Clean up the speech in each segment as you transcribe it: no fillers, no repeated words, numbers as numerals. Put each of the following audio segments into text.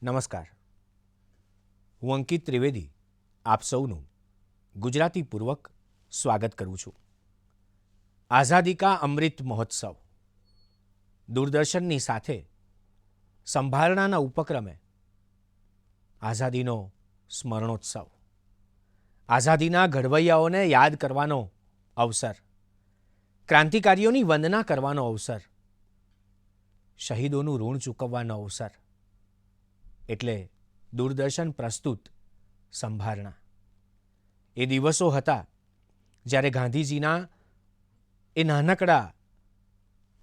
નમસ્કાર, હું અંકિત ત્રિવેદી આપ સૌનું ગુજરાતીપૂર્વક સ્વાગત કરું છું. આઝાદી કા અમૃત મહોત્સવ દૂરદર્શનની સાથે સંભારણાના ઉપક્રમે આઝાદીનો સ્મરણોત્સવ, આઝાદીના ઘડવૈયાઓને યાદ કરવાનો અવસર, ક્રાંતિકારીઓની વંદના કરવાનો અવસર, શહીદોનું ઋણ ચૂકવવાનો અવસર એટલે દૂરદર્શન પ્રસ્તુત સંભારણા. એ દિવસો હતા જ્યારે ગાંધીજીના એ નાનકડા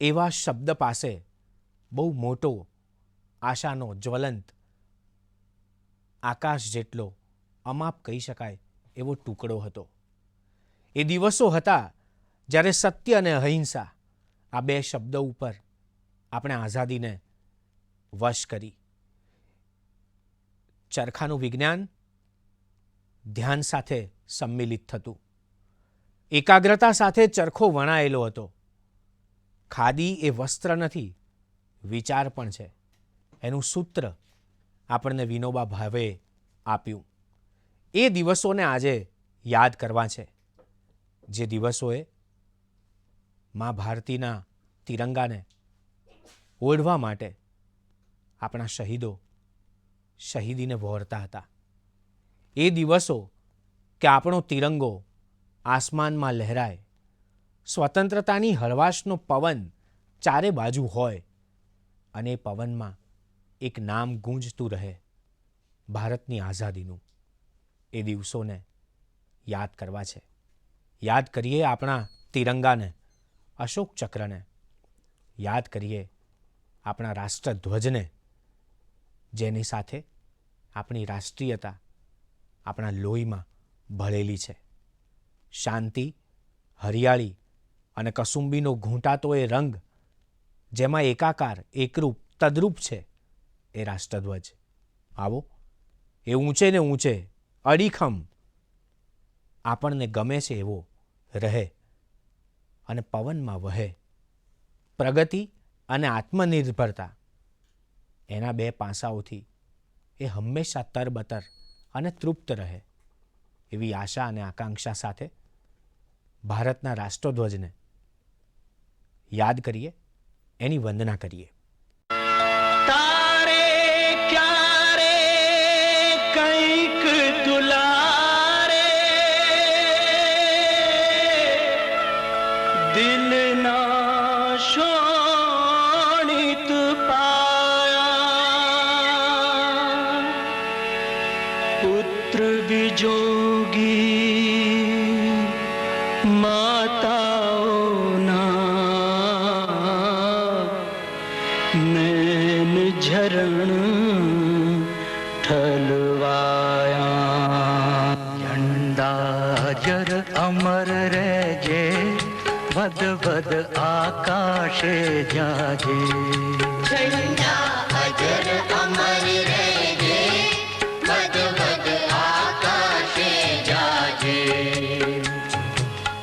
એવા શબ્દ પાસે બહુ મોટો આશાનો જ્વલંત આકાશ જેટલો અમાપ કહી શકાય એવો ટુકડો હતો. એ દિવસો હતા જ્યારે સત્ય અને અહિંસા આ બે શબ્દો ઉપર આપણે આઝાદીને વશ કરી. ચરખાનું વિજ્ઞાન ધ્યાન સાથે સંમિલિત થતું, એકાગ્રતા સાથે ચરખો વણાયેલો હતો. ખાદી એ વસ્ત્ર નથી, વિચાર પણ છે. એનું સૂત્ર આપણને વિનોબા ભાવેએ આપ્યું. એ દિવસોને આજે યાદ કરવા છે, જે દિવસોએ મા ભારતીના તિરંગાને ઓઢવા માટે આપણા શહીદો શહીદીને વહોરતા હતા. એ દિવસો કે આપણો તિરંગો આસમાનમાં લહેરાય, સ્વતંત્રતાની હળવાશનો પવન ચારે બાજુ હોય અને એ પવનમાં એક નામ ગૂંજતું રહે, ભારતની આઝાદીનું. એ દિવસોને યાદ કરવા છે. યાદ કરીએ આપણા તિરંગાને, અશોક ચક્રને, યાદ કરીએ આપણા રાષ્ટ્રધ્વજને, જેની સાથે આપણી રાષ્ટ્રીયતા આપણા લોહીમાં ભળેલી છે. શાંતિ, હરિયાળી અને કસુંબીનો ઘૂંટાતો એ રંગ જેમાં એકાકાર, એકરૂપ, તદ્રૂપ છે એ રાષ્ટ્રધ્વજ. આવો એ ઊંચે ને ઊંચે અડીખમ આપણને ગમે છે એવો રહે અને પવનમાં વહે. પ્રગતિ અને આત્મનિર્ભરતા એના બે પાસાઓથી એ હંમેશા તરબતર અને તૃપ્ત રહે એવી આશા અને આકાંક્ષા સાથે ભારતના રાષ્ટ્રધ્વજને યાદ કરીએ, એની વંદના કરીએ. તારે ક્યારે કંઈક દુલારે દિલના શોણિત પાયા, પુત્ર વિજોગી માતાઓના નૈન ઝરણ ઠલવાયા. ઝંડા જર અમર રહેજે, વદ વદ આકાશે જાજે. ઝંડા અજર અમર રહેજે, વદ વદ આકાશે જાજે.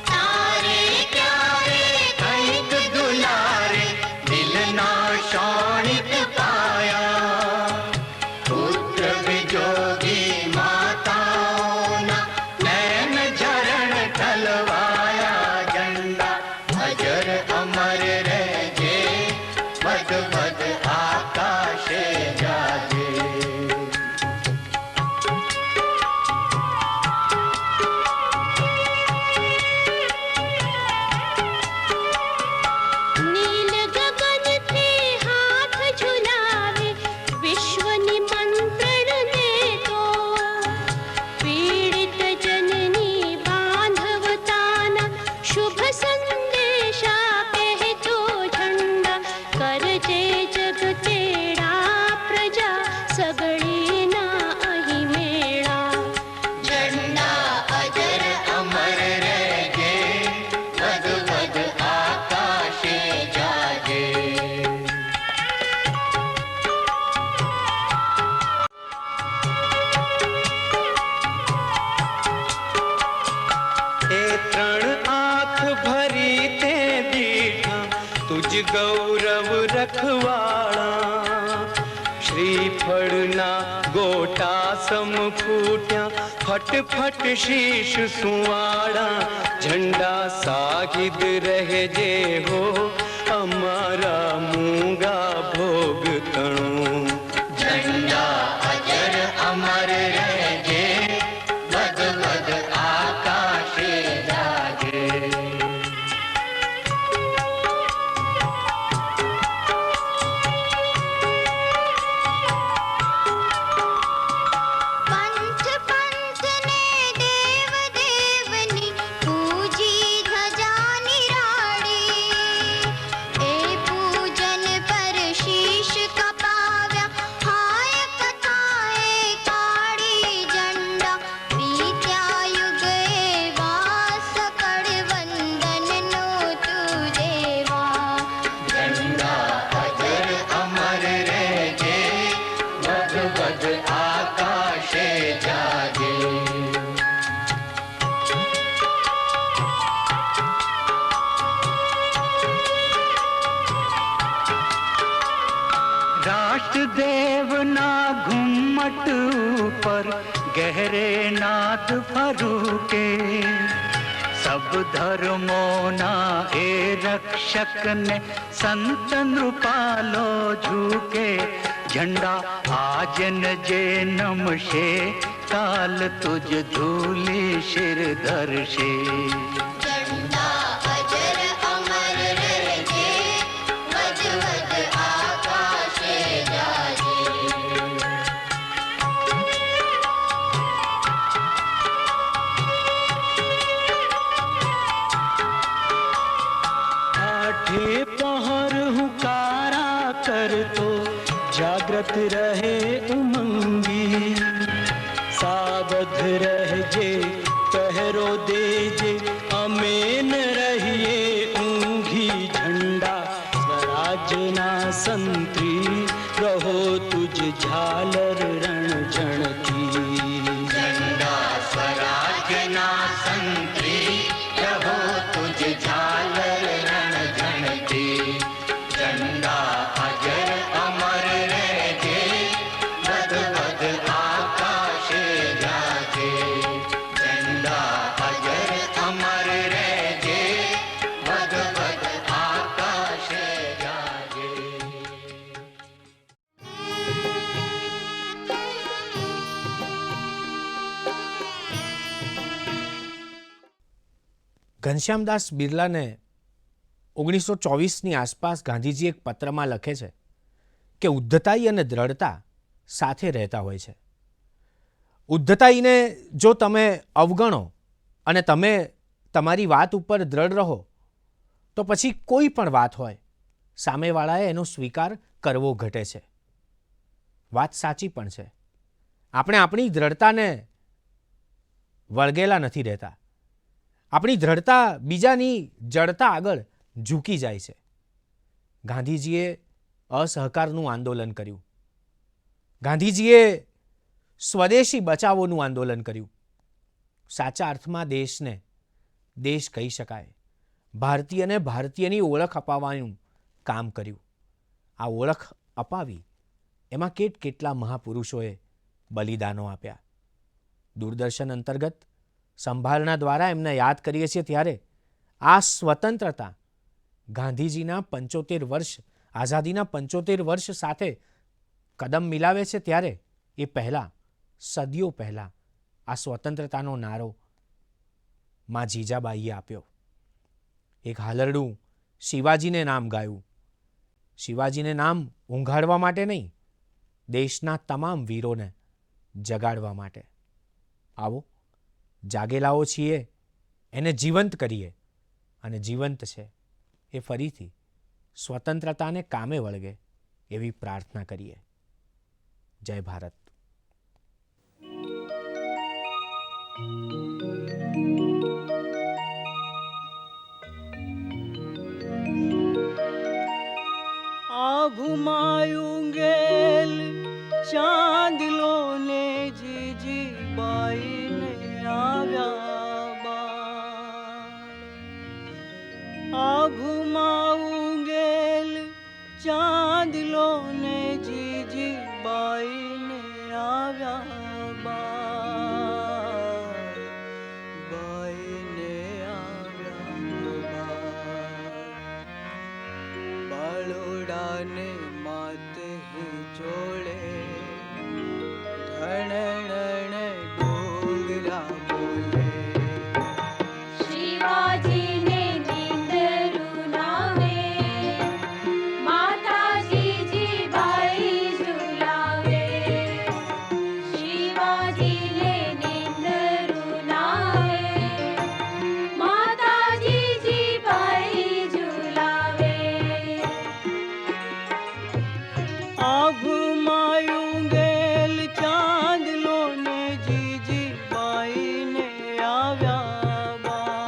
તારે ક્યારે કંઈક દુલારે દિલના શોણિત પાયા, પુત્ર વિજોગી માતાઓના નૈન ઝરણ ઠલવાયા. ઝંડા અજર અમર રહેજે, વદ વદ આકાશે જાજે. નીલ ગગનથી હાથ ઝુલાવે, વિશ્વની મંત્રણ દેતો, પીડિત જનની બાંધવતાના શુભ સંદેશા કહેતો. ઝંડા કરજે જગ તેડા, પ્રજા સગળીના અહીં મેળા. ઝંડા અજર અમર રહેજે, વદ વદ આકાશે જાજે. એ ત્રણ આંખ ભરી તે દીઠા, તુજ ગૌરવ રખવાળા. શ્રીફળના ગોટા સમ ફૂટ્યા, ફટફટ શીશ સુવાળા, ઝંડા સાગીદ રહેજે હો, અમારા મૂંગા ભોગ તણું. झंडा अजर अमर रहे, वद वद आकाशे जागे. पंथ पंथ ने देव देवनी पूजी धजा निराड़ी, ए पूजन पर शीश कपाव्या, हाय कथाए काड़ी. झंडा बीत्या युग एवा, सकड़ वंदन नो तू देवा. झंडा अजर अमर रहे, वद वद आकाशे जागे. રાષ્ટ્રદેવના ઘુમ્મટ ઉપર ગહેરે નાદ ફરૂકે, સબ ધર્મોના એ રક્ષકને સંત નૃપાલો ઝૂકે. ઝંડા આજન જે નમશે, કાલ તુજ ધૂલી શિર ધરશે. झंडा अजर अमर रहे, वद वद आकाशे जागे. આઠે પહર હુંકારા કરતો, જાગ્રત રહે ઉમંગી. સાવધ રહેજે, પહેરો દેજે, અમે ન રહીએ ઊંઘી. ઝંડા સ્વરાજના સંત્રી, રહો તુજ ઝાલર રણ જણતી. झंडा स्वराज्यना संत्री, रहो तुझ झालर रण झणती. झंडा अजर अमर रहे, वद वद आकाशे जागे. झंडा अजर अमर रहे, वद वद आकाशे जागे. ઘનશ્યામદાસ બિરલાને 1924ની આસપાસ ગાંધીજી એક પત્રમાં લખે છે કે ઉદ્ધતાઈ અને દ્રઢતા સાથે રહેતા હોય છે. ઉદ્ધતાઈને જો તમે અવગણો અને તમે તમારી વાત ઉપર દ્રઢ રહો, તો પછી કોઈ પણ વાત હોય, સામેવાળાએ એનો સ્વીકાર કરવો ઘટે છે. વાત સાચી પણ છે. આપણે આપણી દ્રઢતાને વળગેલા નથી રહેતા. આપણી દ્રઢતા બીજાની જડતા આગળ ઝૂકી જાય છે. ગાંધીજીએ અસહકારનું આંદોલન કર્યું. ગાંધીજીએ સ્વદેશી બચાવોનું આંદોલન કર્યું. સાચા અર્થમાં દેશને દેશ કહી શકાય, ભારતીયને ભારતીયની ઓળખ અપાવવાનું કામ કર્યું. આ ઓળખ અપાવી એમાં કેટલા મહાપુરુષોએ બલિદાનો આપ્યા. દૂરદર્શન અંતર્ગત સંભાળના દ્વારા એમને યાદ કરીએ છીએ ત્યારે આ સ્વતંત્રતા ગાંધીજીના 75 વર્ષ, આઝાદીના 75 વર્ષ સાથે કદમ મિલાવે છે. ત્યારે એ પહેલાં, સદીઓ પહેલાં આ સ્વતંત્રતાનો નારો માં જીજાબાઈએ આપ્યો. એક હાલરડું શિવાજીને નામ ગાયું. શિવાજીને નામ ઊંઘાડવા માટે નહીં, દેશના તમામ વીરોને જગાડવા માટે. આવો જાગેલાઓ છીએ એને જીવંત કરીએ, અને જીવંત છે એ ફરીથી સ્વતંત્રતાને કામે વળગે એવી પ્રાર્થના કરીએ. જય ભારત. घुमायूंगेल चांदलो ने जीजी बाई ने आव्या आ घुमाऊंगेल चांदलो ने जीजी बाई બાલુડાને માતે જોડે ધણણ ડુંગરા બોલે શિવાજીને નીંદરું નાવે માતાજી જીબાઈ ઝુલાવે શિવાજીને નીંદરું નાવે માતાજી જીબાઈ ઝુલાવે આભમાં ગેલ ચાંદલો ને જીજી બાઈને આવ્યા બા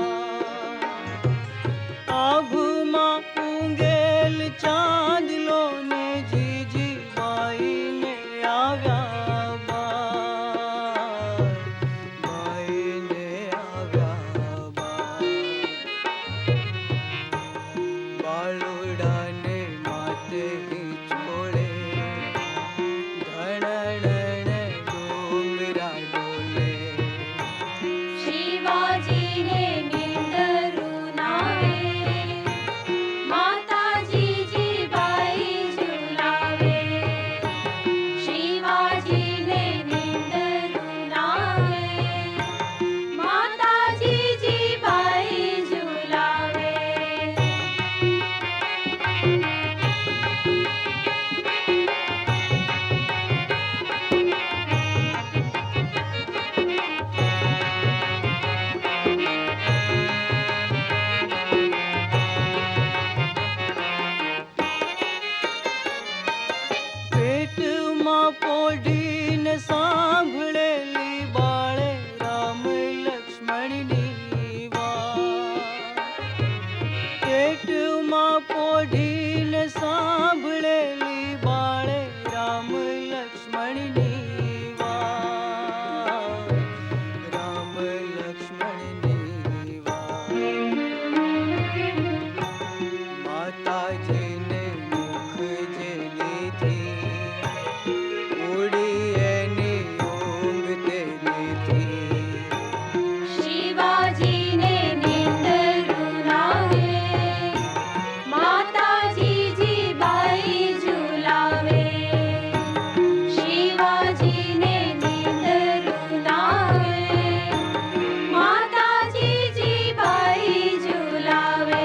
આભમાં ઊંઘેલ ચાંદલો ને જીજી બાઈને આવ્યા બા બાઈને આવ્યા બા બાલુડાને માતે છોડે ધણણ ડુંગરા ડોલે શિવાજીને નીંદરું નાવે માતાજી જીબાઈ ઝુલાવે શિવાજીને નીંદરું નાવે માતાજી જીબાઈ ઝુલાવે પેટમાં પોઢીને સાંભળેલી બાળે રામ લક્ષ્મણની વાત પેટમાં પોઢીને સાંભળેલી બાળે રામ લક્ષ્મણની વાત રામ લક્ષ્મણની વાત માતાજીને મુખ જે લીધી ઉડી એની ઊંઘ તે લીધી શિવાજીને નીંદરું નાવે માતાજી જીબાઈ ઝુલાવે શિવાજીને નીંદરું નાવે માતાજી જીબાઈ ઝુલાવે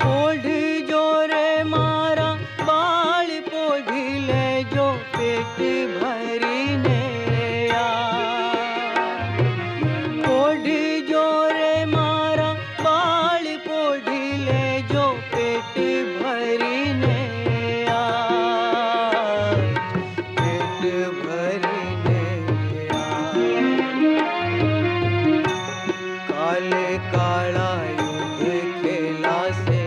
પોઢી જો રે મારા બાળ પોઢી લેજો પેટ ભરીને પોઢી જો રે મારા બાળ પોઢી લેજો પેટ ભરીને પેટ ભરીને કાલે કાળા યુદ્ધ ખેલાશે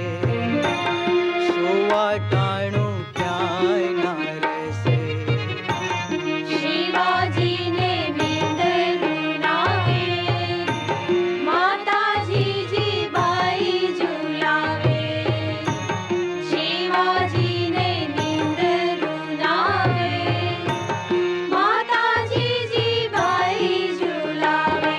સુવા ટાણું ક્યાંય ના રહેશે શિવાજીને નીંદરું નાવે માતાજી જીબાઈ ઝુલાવે શિવાજીને નીંદરું નાવે માતાજી જીબાઈ ઝુલાવે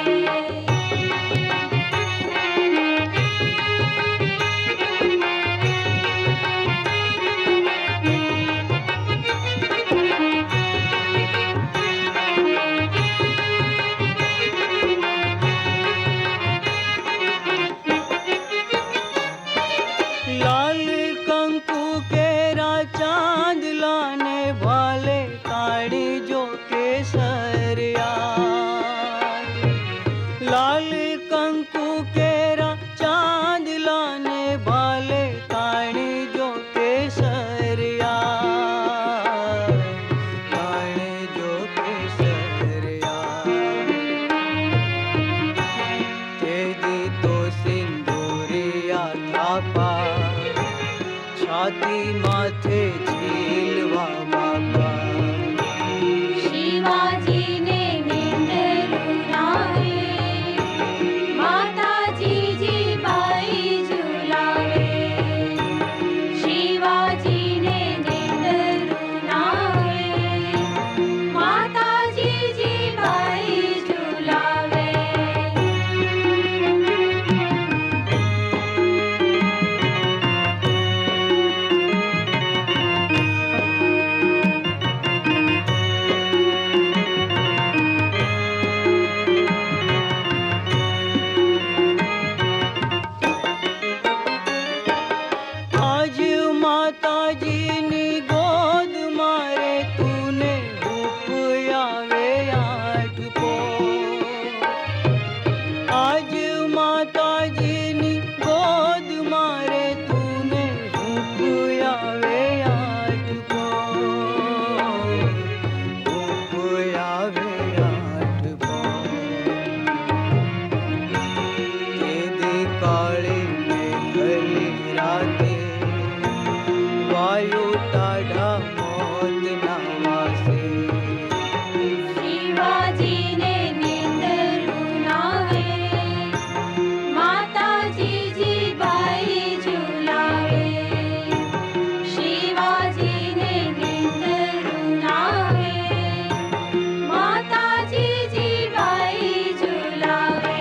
લાલ કંકુ કેરા ચાંદલા ને ભાલે કાળી જો કેસરિયા લાલ કંકુ કેરા ચાંદલા ને ભાલે કાળી જો કેસરિયા કાળી જો કેસરિયા તેદી તો સિંદૂરિયા થાપા છાતી માથે ઝીલવા બાપા શિવાજીને નીંદરું નાવે માતાજી માતાજીની ગોદ મારે તુને હુંફ આવે આઠ હુંફ આવે આઠ તે દે કાળી મેઘલી રાતે વાયુ ટાઢા મોત ના વાસે શિવાજીને નીંદરું નાવે માતાજી જીબાઈ ઝુલાવે શિવાજીને નીંદરું નાવે માતાજી જીબાઈ ઝુલાવે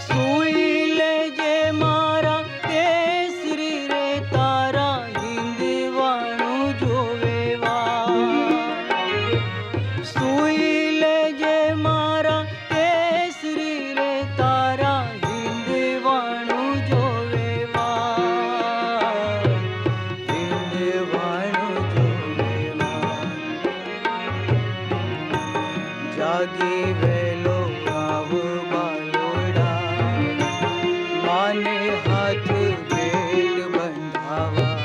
સુઈ લેજે મારા કેસરી રે તારા હિંદવાણું જોવેવા સુઈ લેજે મારા કેસરી રે તારા હિંદવાણું જોવેવા હિંદવાણું જોવેવા જાગી વેલો આવ બાલોડા માને હાથ ભેટ બંધાવા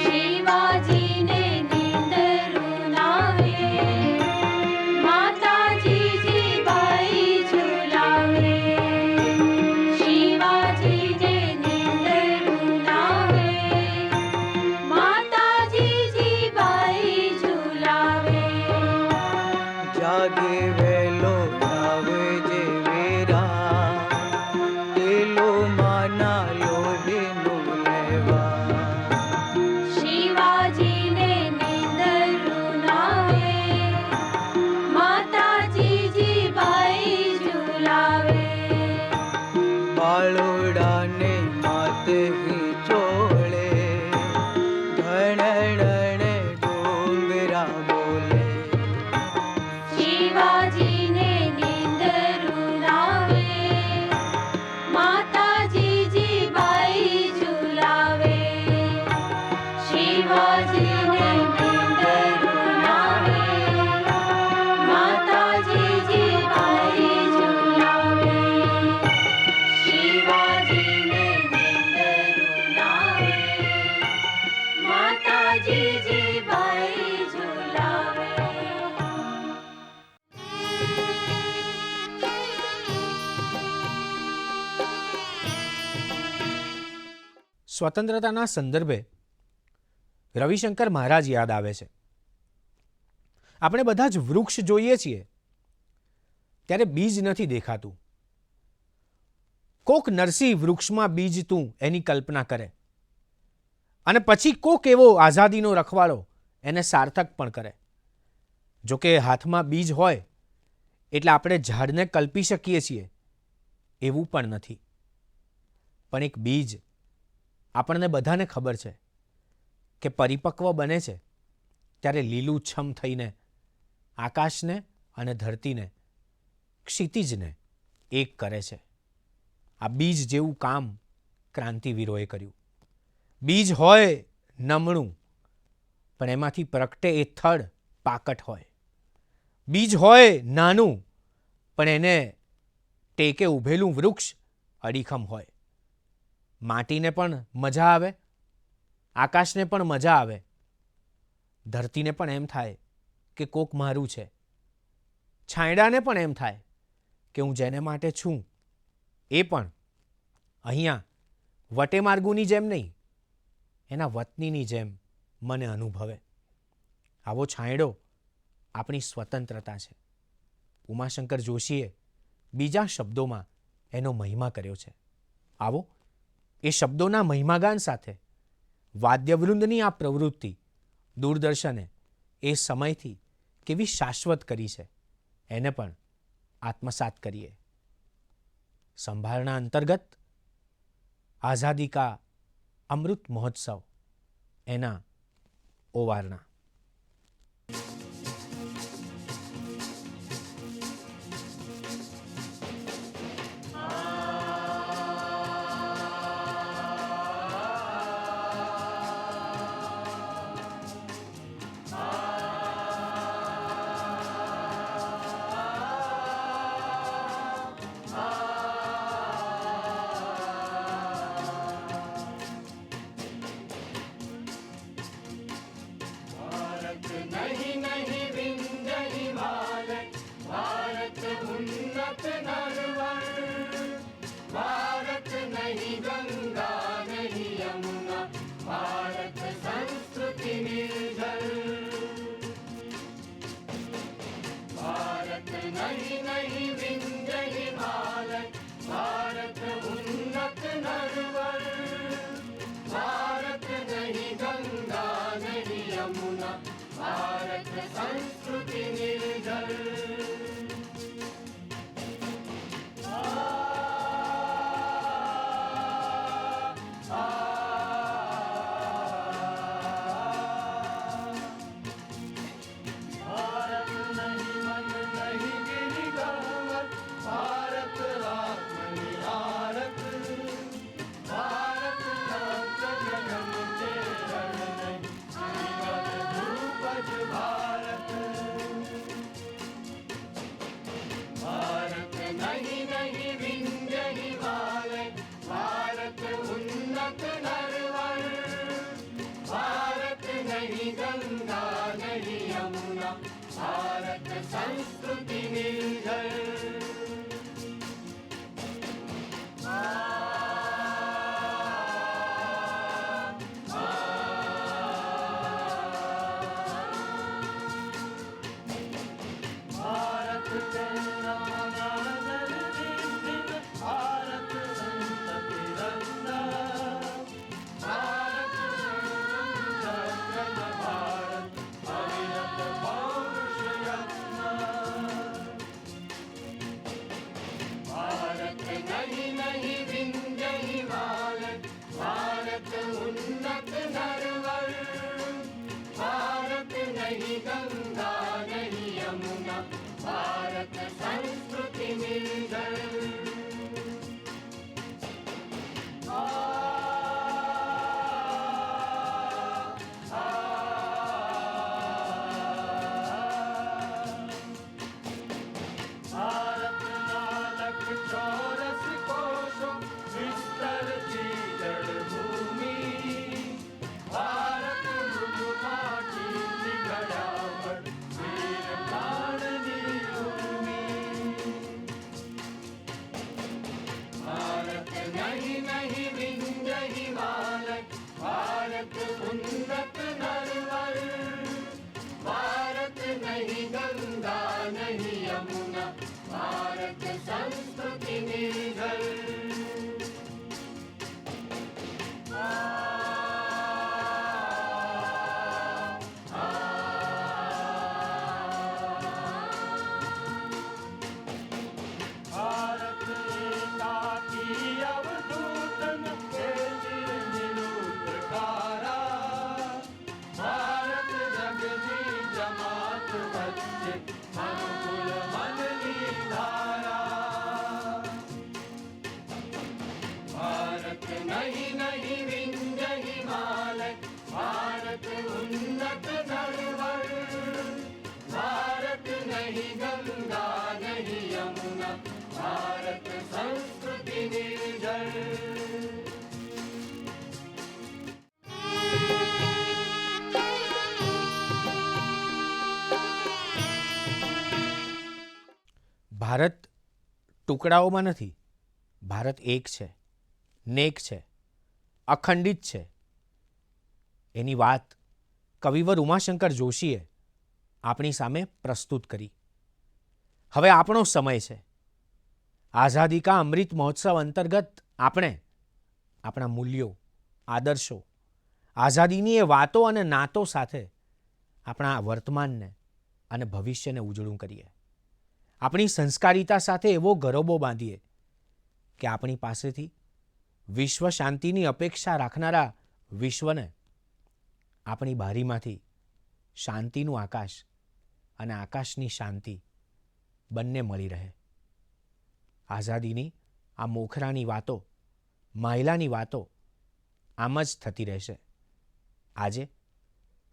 શિવાજીને નીંદરું નાવે માતાજી જીબાઈ ઝુલાવે શિવાજીને નીંદરું નાવે માતાજી જીબાઈ ઝુલાવે જાગે વેલો આવજે વેરા તેલો માના લોહીનું લેવા શિવાજીને નીંદરું નાવે માતાજી જીબાઈ ઝુલાવે બાળોડાને માતે ચોળે ધણડણે ડુંગરા બોલે શિવાજીને નીંદરું નાવે માતાજી જીબાઈ ઝુલાવે શિવાજીને નીંદરું નાવે માતાજી જીબાઈ ઝુલાવે શિવાજીને નીંદરું નાવે માતાજી જીબાઈ ઝુલાવે સ્વતંત્રતાના સંદર્ભે રવિશંકર મહારાજ યાદ આવે છે. આપણે બધા જ વૃક્ષ જોઈએ છીએ ત્યારે બીજ નથી દેખાતું. કોક નરસિંહ વૃક્ષમાં બીજ તું એની કલ્પના કરે અને પછી કોક એવો આઝાદીનો રખવાળો એને સાર્થક પણ કરે. જોકે હાથમાં બીજ હોય એટલે આપણે ઝાડને કલ્પી શકીએ છીએ એવું પણ નથી. પણ એક બીજ આપણને બધાને ખબર છે કે પરિપક્વ બને છે ત્યારે લીલુંછમ થઈને આકાશને અને ધરતીને ક્ષિતિજને એક કરે છે. આ બીજ જેવું કામ ક્રાંતિવીરોએ કર્યું. બીજ હોય નમણું પણ એમાંથી પ્રગટે એ થડ પાકટ હોય. બીજ હોય નાનું પણ એને ટેકે ઊભેલું વૃક્ષ અડીખમ હોય. માટીને પણ મજા આવે, આકાશને પણ મજા આવે, ધરતીને પણ એમ થાય કે કોક મારું છે, છાંયડાને પણ એમ થાય કે હું જેને માટે છું એ પણ અહીંયા વટેમાર્ગુની જેમ નહીં, એના વતનીની જેમ મને અનુભવે. આવો છાંયડો આપણી સ્વતંત્રતા છે. ઉમાશંકર જોશીએ બીજા શબ્દોમાં એનો મહિમા કર્યો છે. આવો એ શબ્દોના મહિમાગાન સાથે વાદ્યવૃંદની આ પ્રવૃત્તિ દૂરદર્શને એ સમયથી કેવી શાશ્વત કરી છે એને પણ આત્મસાત કરીએ. સંભાળના અંતર્ગત આઝાદી કા અમૃત મહોત્સવ એના ઓવારણા. नहीं नहीं विंध्य हिमालय, भारत उन्नत नरवर, भारत नहीं गंगा नहीं यमुना, भारत संस्कृति निर्जर। भारत नहीं मन नहीं गिरी गंवर, भारत आत्मनिहारक, भारत नव गगन चेरण नहीं, श्रीमद ध्रुपद भारत। भारत नहीं नहीं विंध्य हिमालय, भारत उन्नत नरवर, भारत नहीं गंगा नहीं यमुना, भारत संस्कृति निर्जर। भारत तेरा नागर निर्भीक, भारत संत तिरंगा, भारत जगत भारत अविरत पौरुष यत्न। भारत नहीं नहीं विंध्य हिमालय, भारत उन्नत नरवर, भारत नहीं गंगा नहीं यमुना, भारत संस्कृति निर्जर। भारत नालक चौरस कोशों, विस्तरती जड़ भूमि, भारत मृदु माटी निगड़ावट, वीर प्राणनी भूमि। भारत नहीं नहीं विंध्य हिमालय, भारत उन्नत नरवर, भारत नहीं गंगा नहीं यमुना, भारत संस्कृति निर्जर। भारत एकाकी अवधूतन के चिर निरूपकारा, भारत जगजी जमात बच्चे, मनुकुल मनली धारा। भारत नहीं नहीं विंध्य हिमालय, भारत उन्नत नरवर, भारत नहीं गंगा नहीं यमुना, भारत संस्कृति निर्जर। ભારત ટુકડાઓમાં નથી, ભારત એક છે, નેક છે, અખંડિત છે. એની વાત કવિવર ઉમાશંકર જોશીએ આપણી સામે પ્રસ્તુત કરી. હવે આપણો સમય છે. આઝાદી કા અમૃત મહોત્સવ અંતર્ગત આપણે આપણા મૂલ્યો, આદર્શો, આઝાદીની એ વાતો અને નાતો સાથે આપણા વર્તમાનને અને ભવિષ્યને ઉજળું કરીએ. આપણી સંસ્કારિતા સાથે એવો ગરબો બાંધીએ કે આપણી પાસેથી વિશ્વ શાંતિની અપેક્ષા રાખનારા વિશ્વને આપણી બારીમાંથી શાંતિનું આકાશ અને આકાશની શાંતિ બંને મળી રહે. આઝાદીની આ મોખરાની વાતો, માયલાની વાતો આમ જ થતી રહેશે. આજે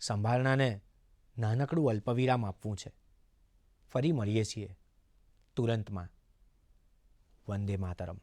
સંભાળનાને નાનકડું અલ્પવિરામ આપવું છે. ફરી મળીએ છીએ તુરંતમાં. વંદે માતરમ.